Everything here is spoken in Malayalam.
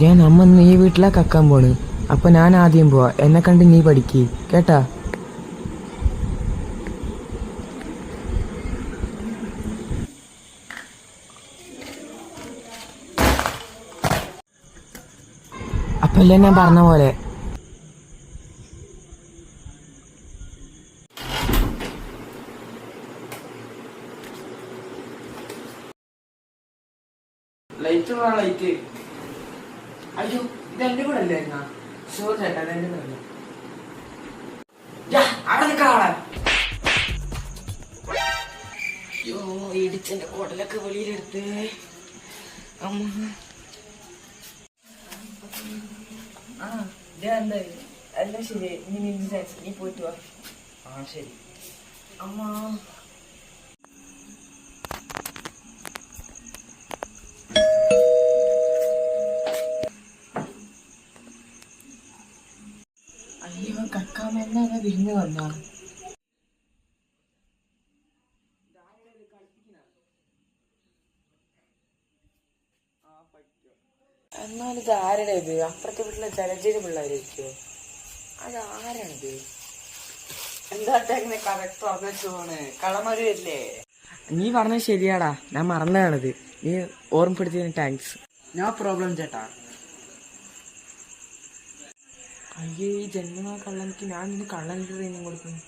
ഞാൻ അമ്മ നീ വീട്ടിലാ കക്കാൻ പോണ്. അപ്പൊ ഞാൻ ആദ്യം പോവാ. എന്നെ കണ്ട് നീ പഠിക്ക് കേട്ടാ. അപ്പല്ലേ ഞാൻ പറഞ്ഞ പോലെ. Light light. അയ്യോ ഇത് എന്റെ കൂടെ അല്ലേ എന്നാ? ഷോ ചേട്ടാ എന്റെ കൂടെ അല്ല. അയ്യോ ഇടിച്ചെന്റെ കുടലൊക്കെ വെളിയിലെടുത്ത്. അമ്മ എന്തായി എല്ലാം ശരി. നീ പോയിട്ട് വാ. ആ ശരി അമ്മ. അയ്യോ കക്കാമെന്നാണ് വിരുന്ന് വന്ന. എന്നാലും ഇത് ആരുടെ ഇത്? അപ്പുറത്തെ വീട്ടിലെ ജലജയുടെ പിള്ളേരായിരിക്കോ? അതാരാണിത്? എന്താ കറക്റ്റ് പറഞ്ഞു കളമരുവല്ലേ? നീ പറഞ്ഞത് ശരിയാടാ, ഞാൻ മറന്നതാണത്. നീ ഓർമ്മപ്പെടുത്തിയതിന് താങ്ക്സ്. നോ പ്രോബ്ലം ചേട്ടാ. അയ്യേ ഈ ജന്മനാ കള്ളനിക്ക് ഞാൻ നിന് കള്ളനിട്ട് ട്രെയിനിങ് കൊടുക്കുന്നു.